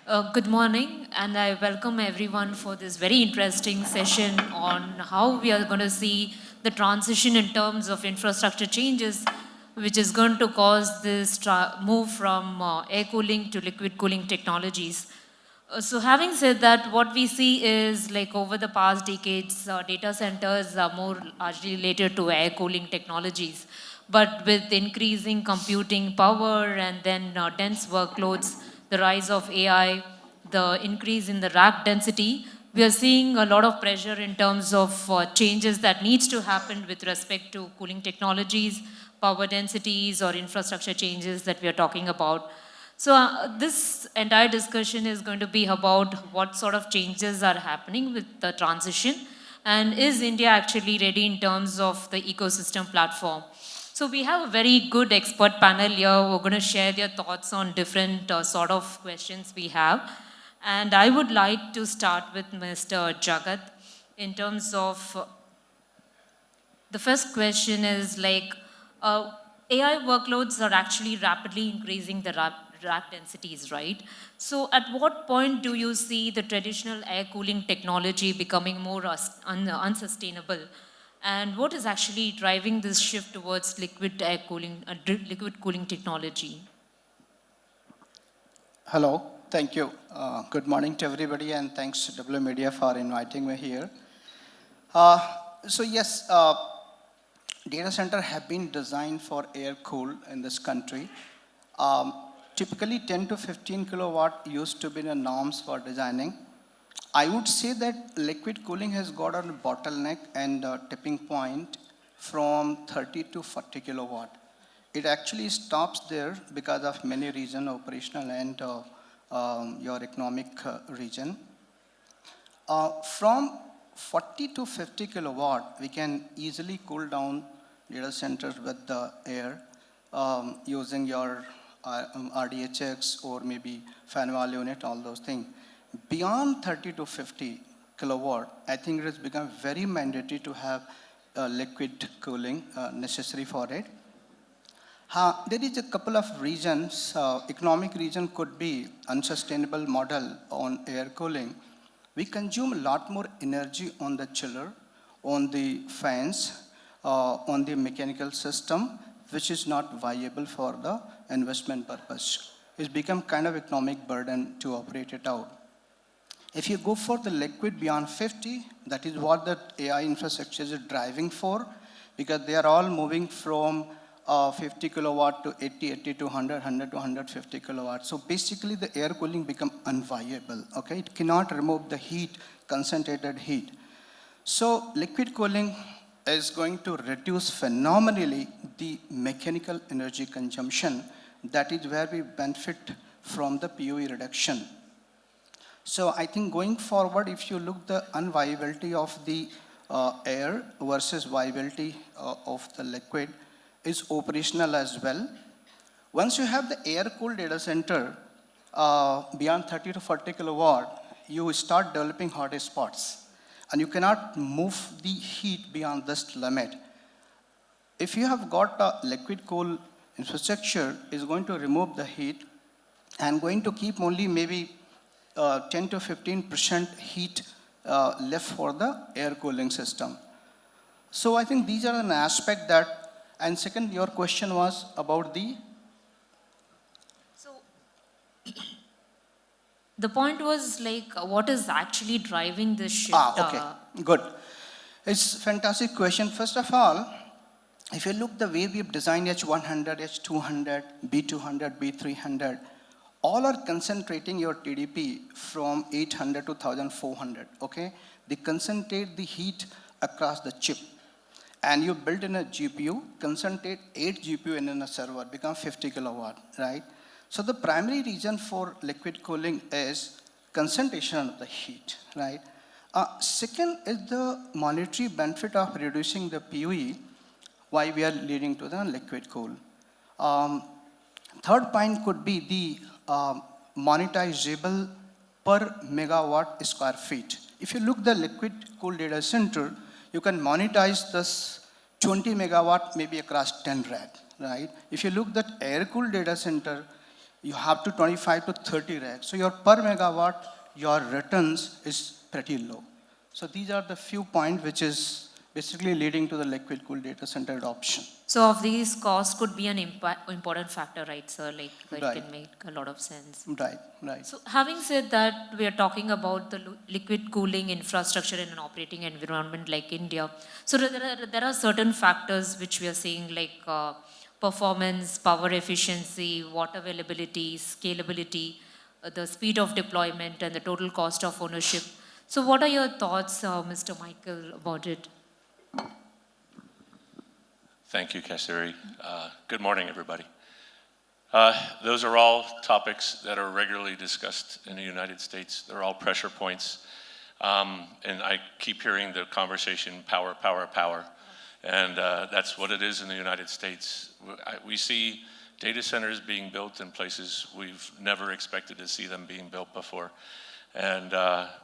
Good morning, and I welcome everyone for this very interesting session on how we are going to see the transition in terms of infrastructure changes, which is going to cause this move from air cooling to liquid cooling technologies. So having said that, what we see is like over the past decades, data centers are more largely related to air cooling technologies. But with increasing computing power and then dense workloads, the rise of AI, the increase in the rack density, we are seeing a lot of pressure in terms of changes that needs to happen with respect to cooling technologies, power densities, or infrastructure changes that we are talking about. So this entire discussion is going to be about what sort of changes are happening with the transition, and is India actually ready in terms of the ecosystem platform. So we have a very good expert panel here. We're going to share their thoughts on different sort of questions we have. And I would like to start with Mr. Jagat in terms of the first question is like, AI workloads are actually rapidly increasing the rack densities, right? So at what point do you see the traditional air cooling technology becoming more unsustainable? And what is actually driving this shift towards liquid air cooling, liquid cooling technology? Hello, thank you. Good morning to everybody, and thanks to W Media for inviting me here. Uh, so yes, data center have been designed for air cool in this country. Um, Typically 10 to 15 kilowatt used to be the norms for designing. I would say that liquid cooling has got a bottleneck and a tipping point from 30 to 40 kilowatt. It actually stops there because of many reasons, operational and your economic region. From 40 to 50 kilowatt, we can easily cool down data centers with the air using your RDHX or maybe fan wall unit, all those things. Beyond 30 to 50 kilowatt, I think it has become very mandatory to have liquid cooling necessary for it. There is a couple of reasons. Economic reason could be unsustainable model on air cooling. We consume a lot more energy on the chiller, on the fans, on the mechanical system, which is not viable for the investment purpose. It's become kind of economic burden to operate it out. If you go for the liquid beyond 50, that is what the AI infrastructure is driving for, because they are all moving from 50 kilowatt to 80 to 100, 100 to 150 kilowatt. So basically the air cooling become unviable, okay? It cannot remove the heat, concentrated heat. So liquid cooling is going to reduce phenomenally the mechanical energy consumption. That is where we benefit from the PUE reduction. So I think going forward, if you look the unviability of the air versus viability of the liquid is operational as well. Once you have the air-cooled data center beyond 30 to 40 kilowatt, you start developing hot spots. And you cannot move the heat beyond this limit. If you have got a liquid cool infrastructure, is going to remove the heat and going to keep only maybe 10 to 15% heat left for the air cooling system. So I think these are an aspect that, and second, your question was about the? So the point was like, what is actually driving this shift? Okay, good. It's a fantastic question. First of all, if you look the way we've designed H100, H200, B200, B300, all are concentrating your TDP from 800 to 1400, okay? They concentrate the heat across the chip. And you build in a GPU, concentrate 8 GPU in a server, become 50 kilowatt, right? So the primary reason for liquid cooling is concentration of the heat, right? Second is the monetary benefit of reducing the PUE, why we are leading to the liquid cool. Third point could be the monetizable per megawatt square feet. If you look the liquid cool data center, you can monetize this 20 megawatt maybe across 10 rack, right? If you look that air cooled data center, you have to 25 to 30 racks. So your per megawatt, your returns is pretty low. So these are the few points which is basically leading to the liquid cooled data center adoption. So of these, cost could be an important factor, right, sir? Like it Right. can make a lot of sense. Right, right. So having said that, we are talking about the liquid cooling infrastructure in an operating environment like India. So there are certain factors which we are seeing like performance, power efficiency, water availability, scalability, the speed of deployment, and the total cost of ownership. So what are your thoughts, Mr. Michael, about it? Thank you, Kasuri. Good morning, everybody. Those are all topics that are regularly discussed in the United States. They're all pressure points. And I keep hearing the conversation, power, power, power. And that's what it is in the United States. We see data centers being built in places we've never expected to see them being built before. And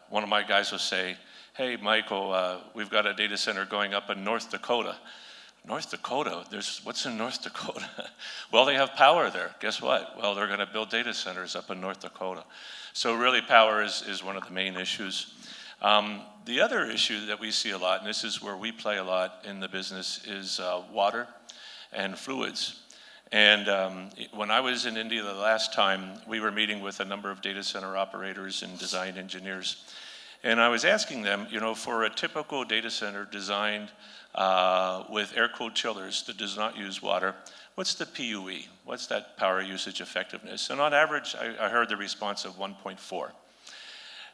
one of my guys will say, hey, Michael, we've got a data center going up in North Dakota. North Dakota, what's in North Dakota? Well, they have power there. Guess what? Well, they're going to build data centers up in North Dakota. So really power is one of the main issues. The other issue that we see a lot, and this is where we play a lot in the business, is water and fluids. And when I was in India the last time, we were meeting with a number of data center operators and design engineers. And I was asking them, you know, for a typical data center designed with air-cooled chillers that does not use water, what's the PUE? What's that power usage effectiveness? And on average, I heard the response of 1.4.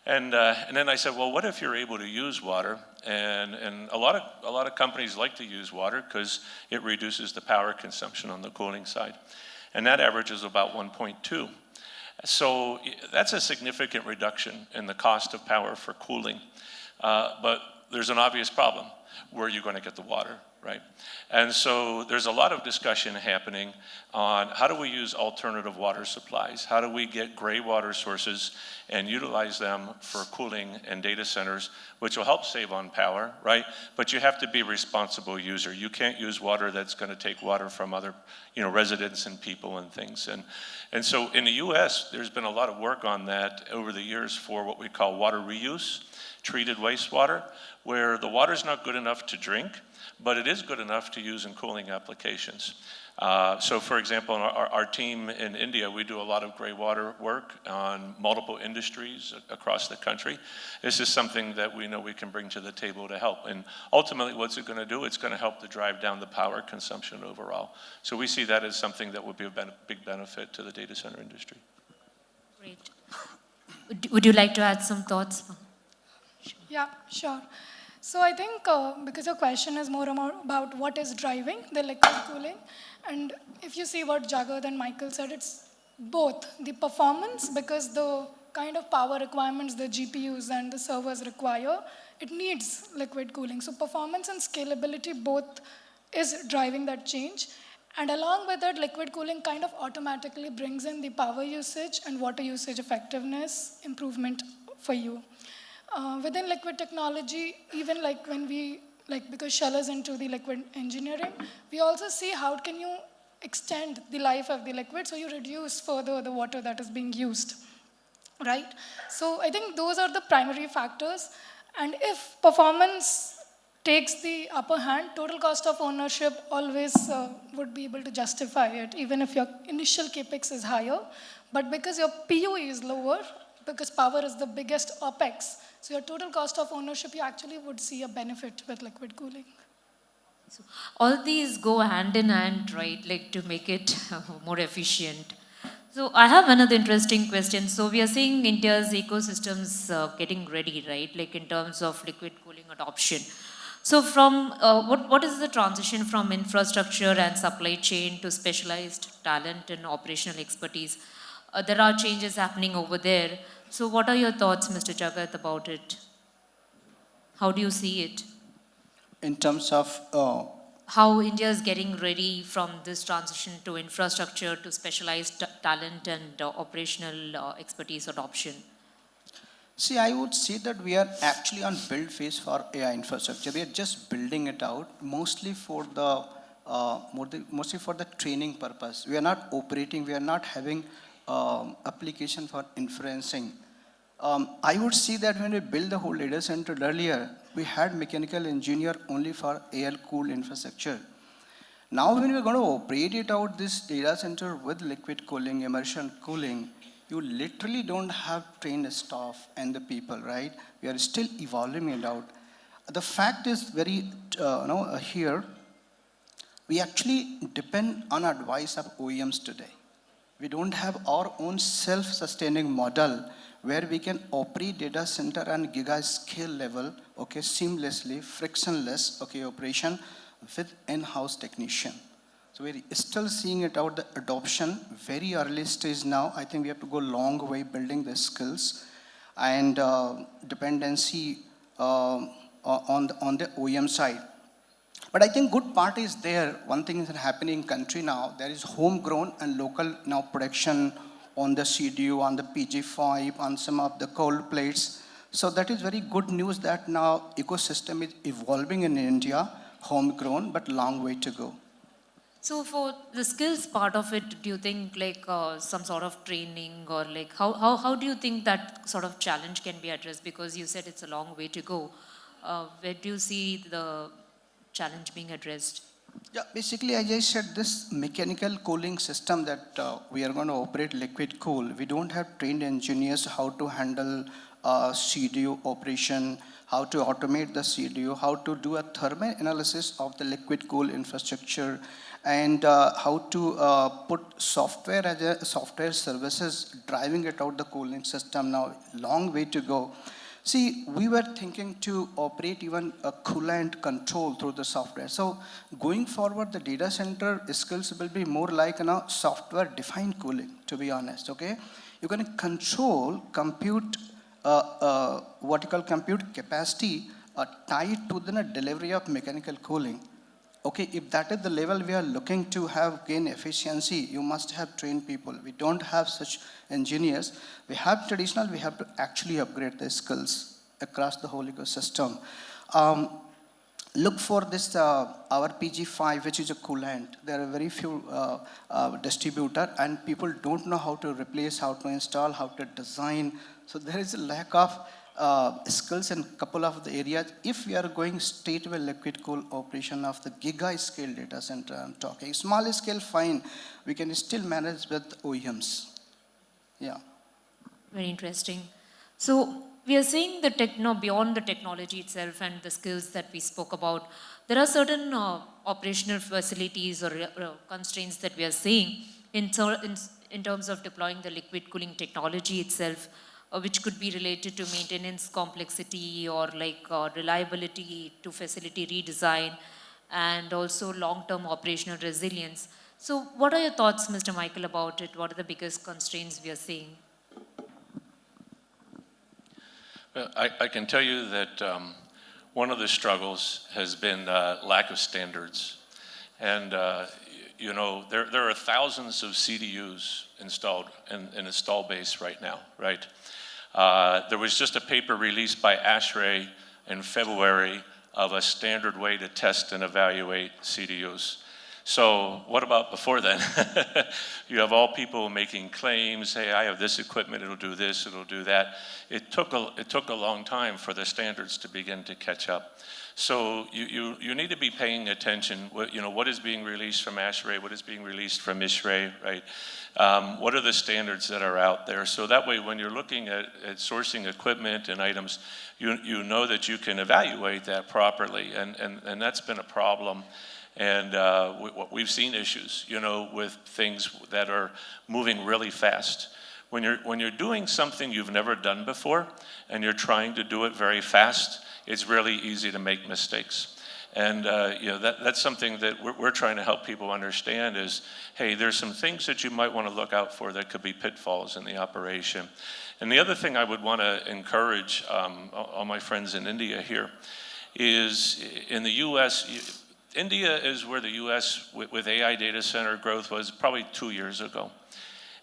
And then I said, well, what if you're able to use water? And a lot of companies like to use water because it reduces the power consumption on the cooling side. And that average is about 1.2. So that's a significant reduction in the cost of power for cooling. But there's an obvious problem. Where are you going to get the water, right? And so there's a lot of discussion happening on how do we use alternative water supplies? How do we get gray water sources and utilize them for cooling and data centers, which will help save on power, right? But you have to be a responsible user. You can't use water that's going to take water from other, residents and people and things. And so in the US, there's been a lot of work on that over the years for what we call water reuse, treated wastewater, where the water's not good enough to drink, but it is good enough to use in cooling applications. So for example, our team in India, we do a lot of gray water work on multiple industries across the country. This is something that we know we can bring to the table to help. And ultimately, what's it going to do? It's going to help to drive down the power consumption overall. So we see that as something that would be a big benefit to the data center industry. Great. Would you like to add some thoughts? Yeah, sure. So I think because your question is more about what is driving the liquid cooling, and if you see what Jagat and Michael said, it's both the performance, because the kind of power requirements the GPUs and the servers require, it needs liquid cooling. So performance and scalability both is driving that change. And along with that, liquid cooling kind of automatically brings in the power usage and water usage effectiveness improvement for you. Within liquid technology, even like when we, because Shell is into the liquid engineering, we also see how can you extend the life of the liquid so you reduce further the water that is being used, right? So I think those are the primary factors. And if performance takes the upper hand, total cost of ownership always would be able to justify it, even if your initial capex is higher. But because your PUE is lower, because power is the biggest OpEx, so your total cost of ownership, you actually would see a benefit with liquid cooling. So all these go hand in hand, right, like to make it more efficient. So I have another interesting question. So we are seeing India's ecosystems getting ready, right, like in terms of liquid cooling adoption. So from what is the transition from infrastructure and supply chain to specialized talent and operational expertise? There are changes happening over there. So what are your thoughts, Mr. Jagat, about it? How do you see it? In terms of How India is getting ready from this transition to infrastructure to specialized talent and operational expertise adoption? See, I would say that we are actually on build phase for AI infrastructure. We are just building it out, mostly for the training purpose. We are not operating. We are not having application for inferencing. I would see that when we built the whole data center earlier, we had mechanical engineer only for air-cooled infrastructure. Now when we're going to operate it out, this data center with liquid cooling, immersion cooling, you literally don't have trained staff and the people, right? We are still evolving it out. The fact is very, here, we actually depend on advice of OEMs today. We don't have our own self-sustaining model where we can operate data center on giga scale level, okay, seamlessly, frictionless, okay, operation with in-house technician. So we're still seeing it out, the adoption, very early stage now. I think we have to go a long way building the skills and dependency on the OEM side. But I think good part is there. One thing is happening in country now. There is homegrown and local now production on the CDU, on the PG5, on some of the cold plates. So that is very good news that now ecosystem is evolving in India, homegrown, but long way to go. So for the skills part of it, do you think like some sort of training or like how do you think that sort of challenge can be addressed? Because you said it's a long way to go. Where do you see the challenge being addressed? Yeah, basically, as I said, this mechanical cooling system that we are going to operate liquid cool, we don't have trained engineers how to handle CDU operation, how to automate the CDU, how to do a thermal analysis of the liquid cool infrastructure, and how to put software as a software services driving it out the cooling system. Now, long way to go. See, we were thinking to operate even a coolant control through the software. So going forward, the data center skills will be more like software-defined cooling, to be honest, okay? You can control compute, what you call compute capacity tied to the delivery of mechanical cooling. Okay, if that is the level we are looking to have gain efficiency, you must have trained people. We don't have such engineers. We have traditional, we have to actually upgrade the skills across the whole ecosystem. Look for this, our PG5, which is a coolant. There are very few distributor and people don't know how to replace, how to install, how to design. So there is a lack of skills in a couple of the areas. If we are going straight with liquid cool operation of the giga scale data center, I'm talking small scale, fine. We can still manage with OEMs. Yeah. Very interesting. So we are saying the beyond the technology itself and the skills that we spoke about, there are certain operational facilities or constraints that we are seeing in terms of deploying the liquid cooling technology itself, which could be related to maintenance complexity or like reliability to facility redesign and also long-term operational resilience. So what are your thoughts, Mr. Michael, about it? What are the biggest constraints we are seeing? Well, I can tell you that one of the struggles has been lack of standards. And you know, there are thousands of CDUs installed in install base right now, right? There was just a paper released by ASHRAE in February of a standard way to test and evaluate CDUs. So what about before then? You have all people making claims, hey, I have this equipment, it'll do this, it'll do that. It took a long time for the standards to begin to catch up. So you need to be paying attention. You know, what is being released from ASHRAE, what is being released from ISHRAE, right? What are the standards that are out there? So that way, when you're looking at sourcing equipment and items, you know that you can evaluate that properly, and that's been a problem. And we've seen issues, you know, with things that are moving really fast. When you're doing something you've never done before, and you're trying to do it very fast, it's really easy to make mistakes. And you know, that's something that we're trying to help people understand is, hey, there's some things that you might want to look out for that could be pitfalls in the operation. And the other thing I would want to encourage all my friends in India here is in the US, India is where the US with AI data center growth was probably 2 years ago.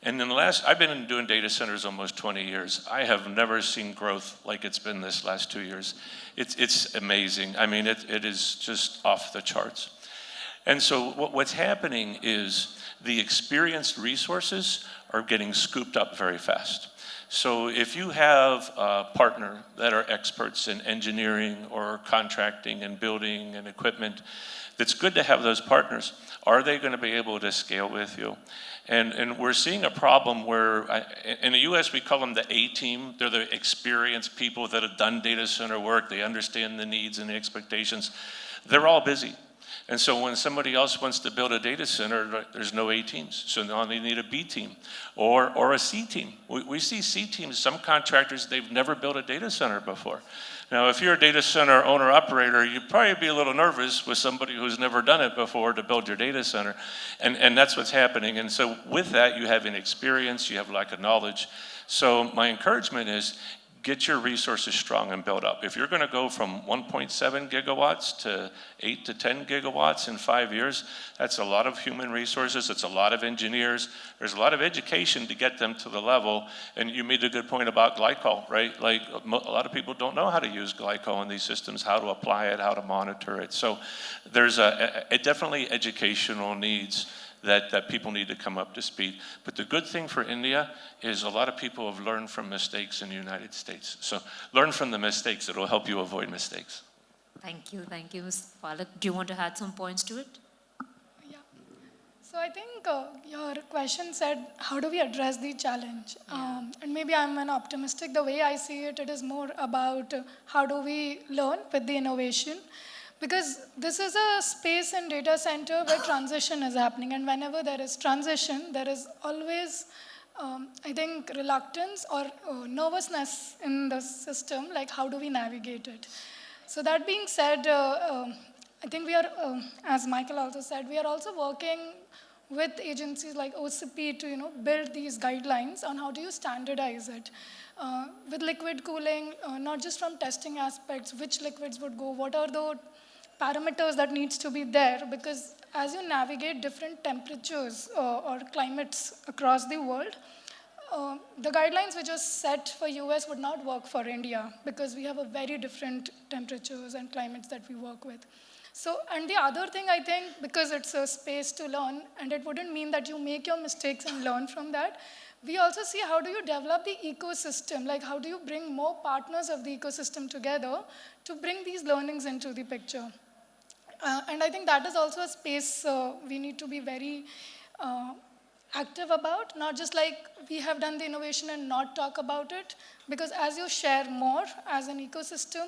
And in the I've been doing data centers almost 20 years. I have never seen growth like it's been this last 2 years. It's amazing. I mean, it is just off the charts. And so what's happening is the experienced resources are getting scooped up very fast. So if you have a partner that are experts in engineering or contracting and building and equipment, it's good to have those partners. Are they going to be able to scale with you? And we're seeing a problem where, in the US, we call them the A-team. They're the experienced people that have done data center work. They understand the needs and the expectations. They're all busy. And so when somebody else wants to build a data center, there's no A teams. So now they need a B team or a C team. We see C teams, some contractors, they've never built a data center before. Now, if you're a data center owner operator, you'd probably be a little nervous with somebody who's never done it before to build your data center. And that's what's happening. And so with that, you have inexperience, you have lack of knowledge. So my encouragement is, get your resources strong and build up. If you're going to go from 1.7 gigawatts to 8 to 10 gigawatts in 5 years, that's a lot of human resources, it's a lot of engineers, there's a lot of education to get them to the level. And you made a good point about glycol, right? Like a lot of people don't know how to use glycol in these systems, how to apply it, how to monitor it. So there's definitely educational needs that people need to come up to speed. But the good thing for India is a lot of people have learned from mistakes in the United States. So learn from the mistakes. It will help you avoid mistakes. Thank you, Mr. Palak. Do you want to add some points to it? Yeah. So I think your question said, how do we address the challenge? And maybe I'm an optimistic. The way I see it, it is more about how do we learn with the innovation. Because this is a space in data center where transition is happening. And whenever there is transition, there is always, I think, reluctance or nervousness in the system, like how do we navigate it? So that being said, I think we are, as Michael also said, we are also working with agencies like OCP to build these guidelines on how do you standardize it. With liquid cooling, not just from testing aspects, which liquids would go, what are the parameters that needs to be there, because as you navigate different temperatures or climates across the world, the guidelines which are set for US would not work for India because we have a very different temperatures and climates that we work with. So, and the other thing I think, because it's a space to learn, and it wouldn't mean that you make your mistakes and learn from that, we also see how do you develop the ecosystem, like how do you bring more partners of the ecosystem together to bring these learnings into the picture. And I think that is also a space we need to be very active about, not just like we have done the innovation and not talk about it, because as you share more as an ecosystem,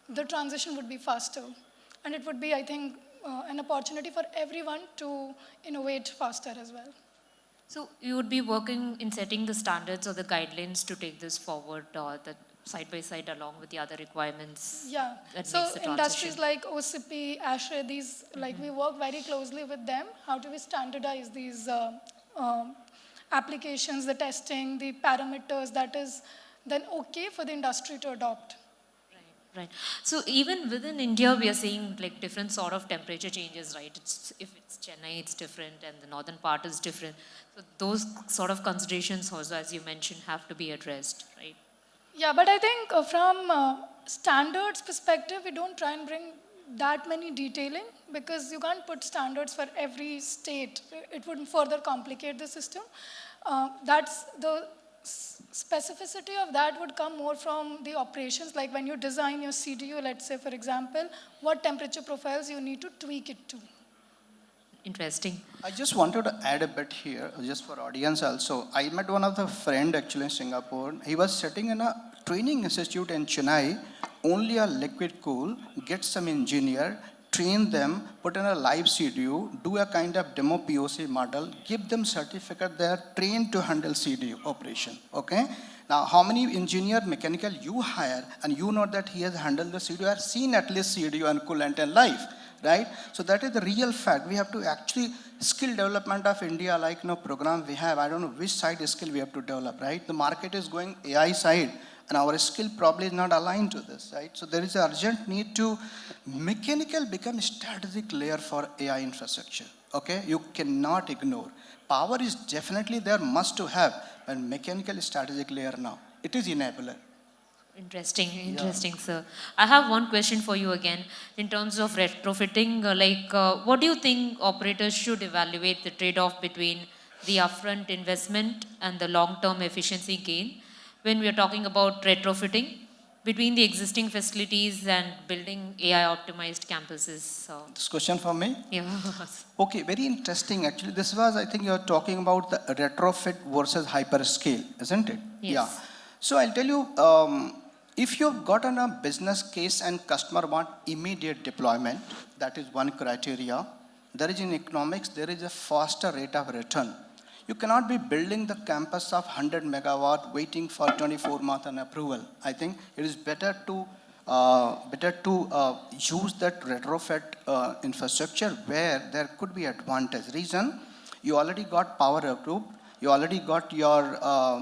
the transition would be faster. And it would be, I think, an opportunity for everyone to innovate faster as well. So you would be working in setting the standards or the guidelines to take this forward, that side by side along with the other requirements. Yeah, that so makes the industries transition. like OCP, ASHRAE, these, like we work very closely with them. How do we standardize these applications, the testing, the parameters that is then okay for the industry to adopt? Right. So even within India, we are seeing like different sort of temperature changes, right? If it's Chennai, it's different, and the northern part is different. So those sort of considerations also, as you mentioned, have to be addressed, right? Yeah, but I think from standards perspective, we don't try and bring that many detailing because you can't put standards for every state. It would further complicate the system. That's the specificity of that would come more from the operations, like when you design your CDU, let's say, for example, what temperature profiles you need to tweak it to. Interesting. I just wanted to add a bit here, just for audience also. I met one of the friend actually in Singapore. He was sitting in a training institute in Chennai, only a liquid cool, get some engineer, train them, put in a live CDU, do a kind of demo POC model, give them certificate they are trained to handle CDU operation, okay? Now, how many engineer mechanical you hire and you know that he has handled the CDU, or seen at least CDU and coolant in life, right? So that is the real fact. We have to actually, skill development of India, like program we have, I don't know which side skill we have to develop, right? The market is going AI side, and our skill probably is not aligned to this, right? So there is an urgent need to mechanical become strategic layer for AI infrastructure, okay? You cannot ignore. Power is definitely there, must to have, but mechanical strategic layer now. It is enabler. Interesting, sir. I have one question for you again. In terms of retrofitting, what do you think operators should evaluate the trade-off between the upfront investment and the long-term efficiency gain when we are talking about retrofitting between the existing facilities and building AI-optimized campuses? So, This question for me? yeah. Okay, very interesting. Actually, this was, I think you're talking about the retrofit versus hyperscale, isn't it? Yes. Yeah. So I'll tell you, if you've gotten a business case and customer want immediate deployment, that is one criteria. There is in economics, there is a faster rate of return. You cannot be building the campus of 100 megawatt waiting for 24 months on approval. I think it is better to use that retrofit infrastructure where there could be advantage. Reason, you already got power approved, you already got your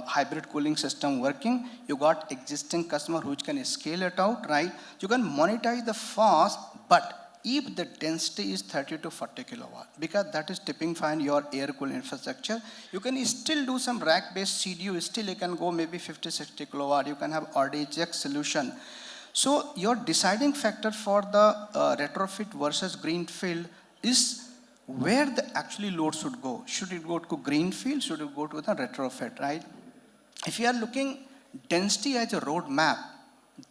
hybrid cooling system working, you got existing customer which can scale it out, right? You can monetize the fast, but if the density is 30 to 40 kilowatt, because that is tipping fine your air cool infrastructure, you can still do some rack-based CDU, still you can go maybe 50, 60 kilowatt, you can have RDHX solution. So your deciding factor for the retrofit versus greenfield is where the actually load should go. Should it go to greenfield? Should it go to the retrofit, right? If you are looking density as a roadmap,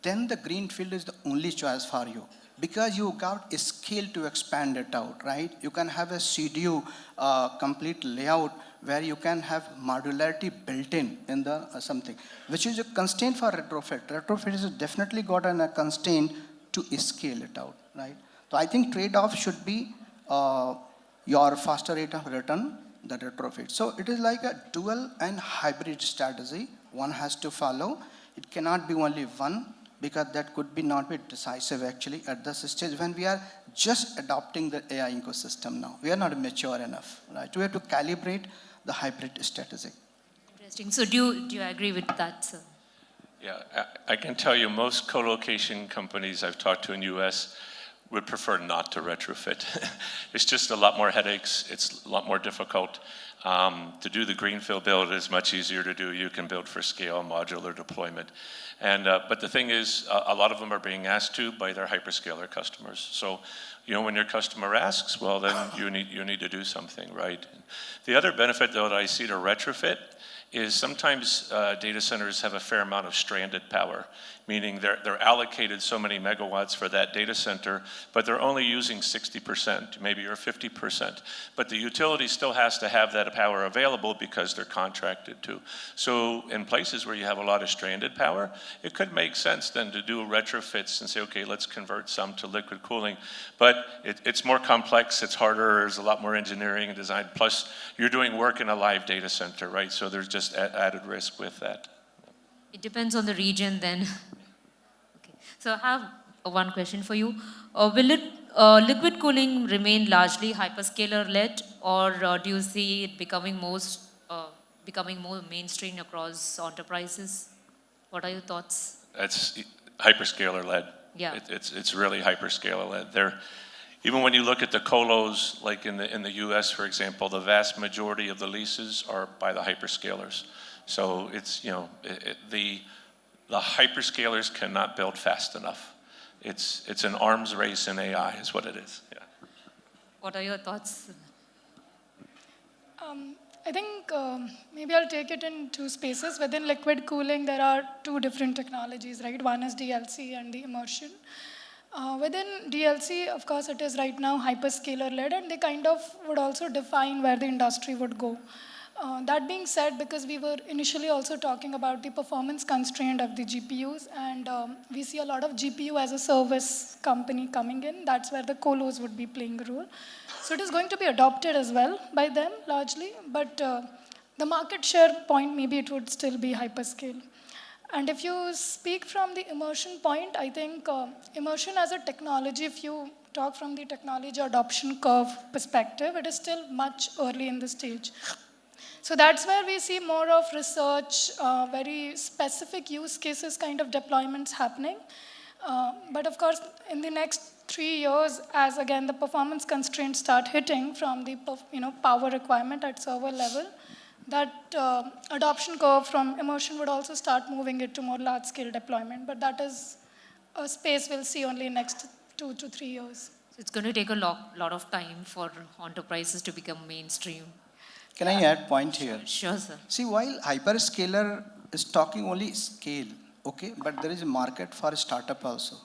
then the greenfield is the only choice for you because you got a scale to expand it out, right? You can have a CDU complete layout where you can have modularity built in the something, which is a constraint for retrofit. Retrofit is definitely got a constraint to scale it out, right? So I think trade-off should be your faster rate of return, the retrofit. So it is like a dual and hybrid strategy one has to follow. It cannot be only one because that could be not be decisive actually at this stage when we are just adopting the AI ecosystem now. We are not mature enough, right? We have to calibrate the hybrid strategy. Interesting. So do you agree with that, sir? Yeah, I can tell you most co-location companies I've talked to in US would prefer not to retrofit. It's just a lot more headaches. It's a lot more difficult. To do the greenfield build is much easier to do. You can build for scale, modular deployment. And, but the thing is, a lot of them are being asked to by their hyperscaler customers. So, you know, when your customer asks, well, then you need to do something, right? The other benefit, though, that I see to retrofit is sometimes data centers have a fair amount of stranded power, meaning they're allocated so many megawatts for that data center, but they're only using 60%, maybe or 50%. But the utility still has to have that power available because they're contracted to. So in places where you have a lot of stranded power, it could make sense then to do retrofits and say, okay, let's convert some to liquid cooling. But it's more complex, it's harder, there's a lot more engineering and design. Plus, you're doing work in a live data center, right? So there's just added risk with that. It depends on the region then. Okay. So I have one question for you. Will liquid cooling remain largely hyperscaler-led, or do you see it becoming more mainstream across enterprises? What are your thoughts? That's hyperscaler-led. Yeah. It's really hyperscaler-led. Even when you look at the colos, like in the US, for example, the vast majority of the leases are by the hyperscalers. So it's, you know, the hyperscalers cannot build fast enough. It's an arms race in AI is what it is, yeah. What are your thoughts? I think maybe I'll take it in two spaces. Within liquid cooling, there are two different technologies, right? One is DLC and the immersion. Within DLC, of course, it is right now hyperscaler-led, and they kind of would also define where the industry would go. That being said, because we were initially also talking about the performance constraint of the GPUs, and we see a lot of GPU as a service company coming in, that's where the colos would be playing a role. So it is going to be adopted as well by them largely, but the market share point, maybe it would still be hyperscale. And if you speak from the immersion point, I think immersion as a technology, if you talk from the technology adoption curve perspective, it is still much early in the stage. So that's where we see more of research, very specific use cases kind of deployments happening. But of course, in the next 3 years, as again the performance constraints start hitting from the power requirement at server level, that adoption curve from immersion would also start moving it to more large-scale deployment. But that is a space we'll see only in next 2 to 3 years. So it's going to take a lot of time for enterprises to become mainstream. Can I add point here? Sure, sir. See, while hyperscaler is talking only scale, okay, but there is a market for startup also,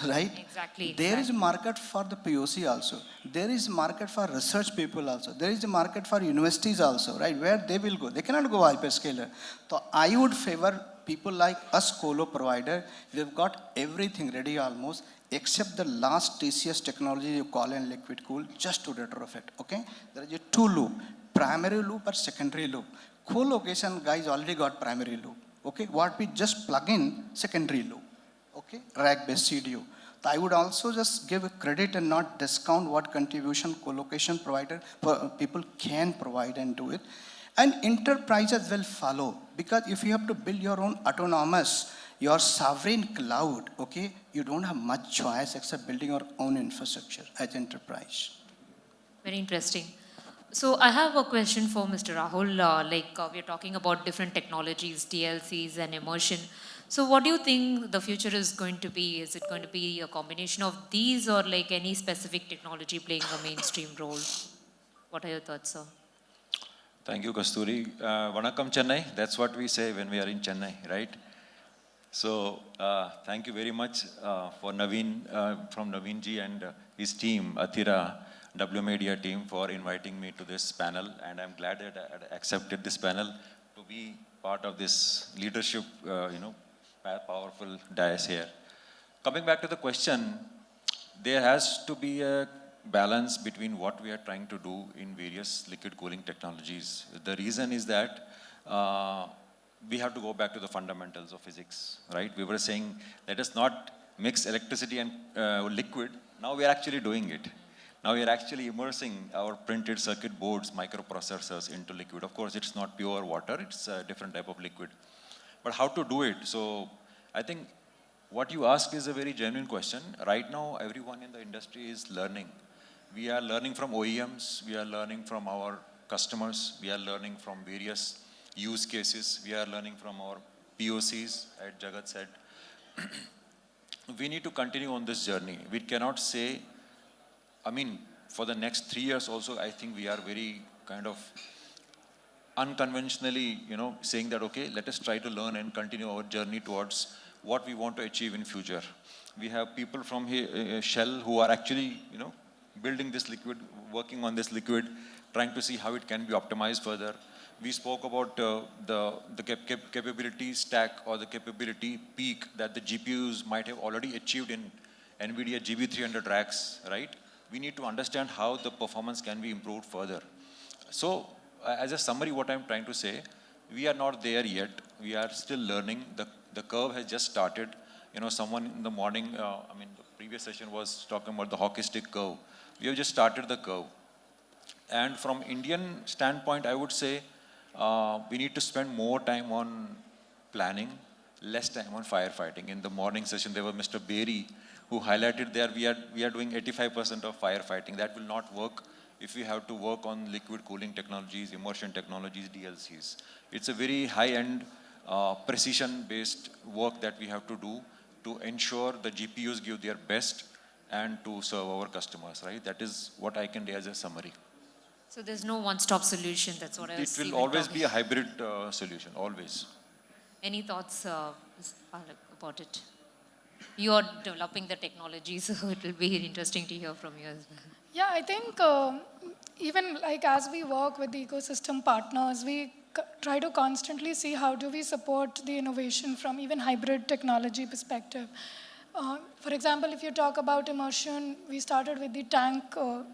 right? Exactly, There is a exactly. market for the POC also. There is market for research people also. There is a market for universities also, right? Where they will go. They cannot go hyperscaler. So I would favor people like us colo provider. We've got everything ready almost, except the last TCS technology you call in liquid cool, just to retrofit, okay? There is a two loop, primary loop or secondary loop. Co-location guys already got primary loop, okay? What we just plug in secondary loop, okay? Rack-based CDU. So I would also just give a credit and not discount what contribution co-location provider people can provide and do it. And enterprises will follow, because if you have to build your own autonomous, your sovereign cloud, okay, you don't have much choice except building your own infrastructure as enterprise. Very interesting. So I have a question for Mr. Rahul. We're talking about different technologies, DLCs and immersion. So what do you think the future is going to be? Is it going to be a combination of these, or like any specific technology playing a mainstream role? What are your thoughts, sir? Thank you, Kasturi. Vanakkam, Chennai. That's what we say when we are in Chennai, right? So, thank you very much for Naveen, from Naveen ji and his team, Athira, W Media team, for inviting me to this panel. And I'm glad that I accepted this panel to be part of this leadership, powerful dais here. Coming back to the question, there has to be a balance between what we are trying to do in various liquid cooling technologies. The reason is that we have to go back to the fundamentals of physics, right? We were saying, let us not mix electricity and liquid. Now we are actually doing it. Now we are actually immersing our printed circuit boards, microprocessors into liquid. Of course, it's not pure water, it's a different type of liquid. But how to do it? So I think what you ask is a very genuine question. Right now, everyone in the industry is learning. We are learning from OEMs, we are learning from our customers, we are learning from various use cases, we are learning from our POCs, as Jagat said. We need to continue on this journey. We cannot say, for the next 3 years also, I think we are very kind of unconventionally, saying that, okay, let us try to learn and continue our journey towards what we want to achieve in future. We have people from here, Shell, who are actually, building this liquid, working on this liquid, trying to see how it can be optimized further. We spoke about the capability stack or the capability peak that the GPUs might have already achieved in NVIDIA GB300 racks, right? We need to understand how the performance can be improved further. So, as a summary, what I'm trying to say, we are not there yet. We are still learning. The curve has just started. Someone in the morning, the previous session was talking about the hockey stick curve. We have just started the curve. And from Indian standpoint, I would say we need to spend more time on planning, less time on firefighting. In the morning session, there was Mr. Berry, who highlighted there we are doing 85% of firefighting. That will not work if we have to work on liquid cooling technologies, immersion technologies, DLCs. It's a very high-end, precision-based work that we have to do to ensure the GPUs give their best and to serve our customers, right? That is what I can do as a summary. So there's no one-stop solution. That's what I was. It will always be a hybrid solution, always. Any thoughts about it? You are developing the technology, so it will be interesting to hear from you as well. Yeah, I think even like as we work with the ecosystem partners, we try to constantly see how do we support the innovation from even hybrid technology perspective. For example, if you talk about immersion, we started with the tank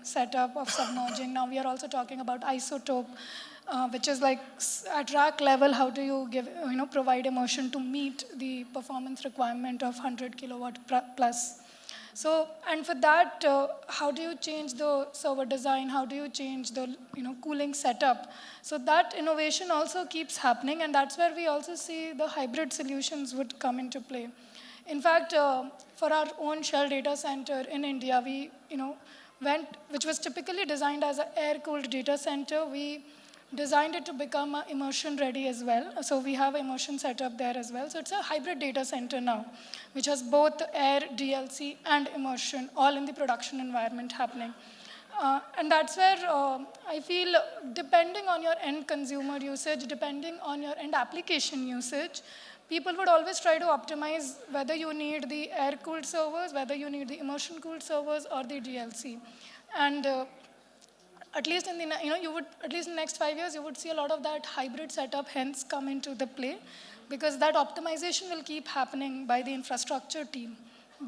setup of submerging. Now we are also talking about isotope, which is like at rack level, how do you provide immersion to meet the performance requirement of 100 kilowatt plus. So, and for that, how do you change the server design? How do you change the cooling setup? So that innovation also keeps happening, and that's where we also see the hybrid solutions would come into play. In fact, for our own Shell data center in India, we which was typically designed as an air-cooled data center, we designed it to become immersion ready as well. So we have immersion setup there as well. So it's a hybrid data center now, which has both air, DLC, and immersion, all in the production environment happening. And that's where I feel depending on your end consumer usage, depending on your end application usage, people would always try to optimize whether you need the air-cooled servers, whether you need the immersion-cooled servers or the DLC. And at least in the, you would, at least in the next 5 years, you would see a lot of that hybrid setup hence come into the play, because that optimization will keep happening by the infrastructure team,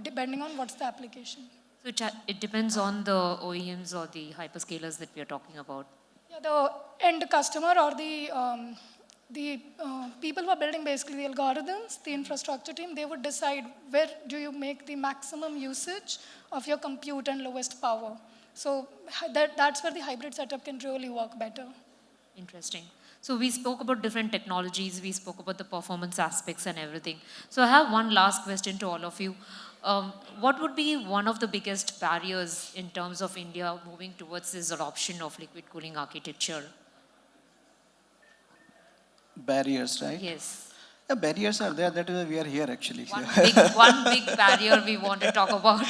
depending on what's the application. So it depends on the OEMs or the hyperscalers that we are talking about. Yeah, the end customer or the people who are building basically the algorithms, the infrastructure team, they would decide where do you make the maximum usage of your compute and lowest power. So that's where the hybrid setup can really work better. Interesting. So we spoke about different technologies, we spoke about the performance aspects and everything. So I have one last question to all of you. What would be one of the biggest barriers in terms of India moving towards this adoption of liquid cooling architecture? Barriers, right? Yes. The barriers are there, that is why we are here actually. One big barrier we want to talk about.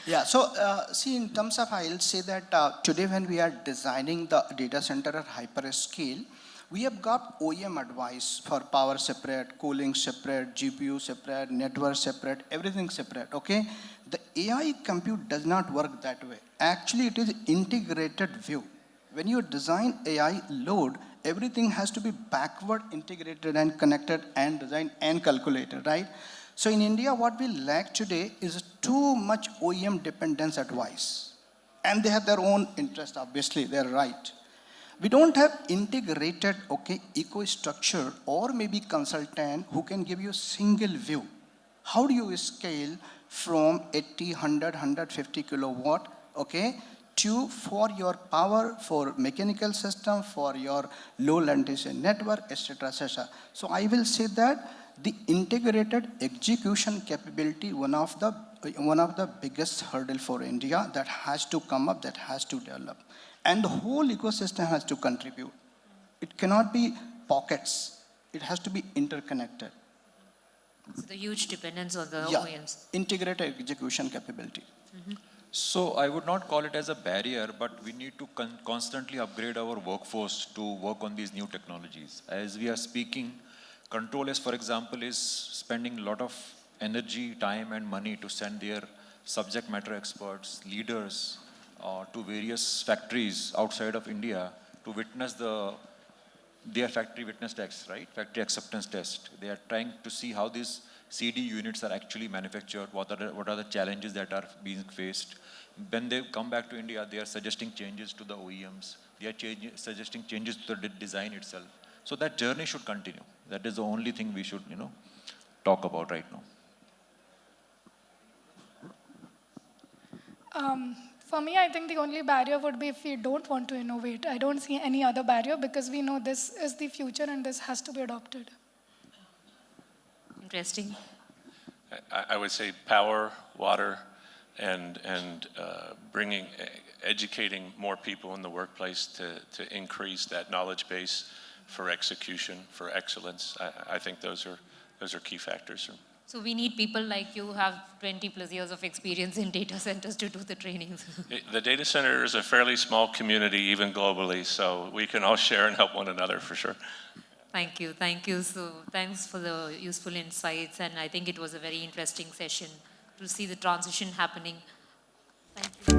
Yeah, so see, in terms of, I'll say that today when we are designing the data center at hyperscale, we have got OEM advice for power separate, cooling separate, GPU separate, network separate, everything separate, okay? The AI compute does not work that way. Actually, it is integrated view. When you design AI load, everything has to be backward integrated and connected and designed and calculated, right? So in India, what we lack today is too much OEM dependence advice. And they have their own interest, obviously, they're right. We don't have integrated, okay, eco structure or maybe consultant who can give you single view. How do you scale from 80, 100, 150 kilowatt, okay, to for your power, for mechanical system, for your low latency network, etc., etc. So I will say that the integrated execution capability, one of the biggest hurdle for India that has to come up, that has to develop. And the whole ecosystem has to contribute. It cannot be pockets. It has to be interconnected. So the huge dependence on the Yeah, OEMs. integrated execution capability. So I would not call it as a barrier, but we need to constantly upgrade our workforce to work on these new technologies. As we are speaking, Control-S, for example, is spending a lot of energy, time, and money to send their subject matter experts, leaders, to various factories outside of India to witness their factory witness test, right? Factory acceptance test. They are trying to see how these CD units are actually manufactured, what are the challenges that are being faced. When they come back to India, they are suggesting changes to the OEMs. They are suggesting changes to the design itself. So that journey should continue. That is the only thing we should, talk about right now. For me, I think the only barrier would be if we don't want to innovate. I don't see any other barrier because we know this is the future and this has to be adopted. Interesting. I would say power, water, and educating more people in the workplace to increase that knowledge base for execution, for excellence. I think those are key factors. So we need people like you who have 20 plus years of experience in data centers to do the trainings. The data center is a fairly small community, even globally, so we can all share and help one another for sure. Thank you, thank you. So thanks for the useful insights, and I think it was a very interesting session to see the transition happening. Thank you.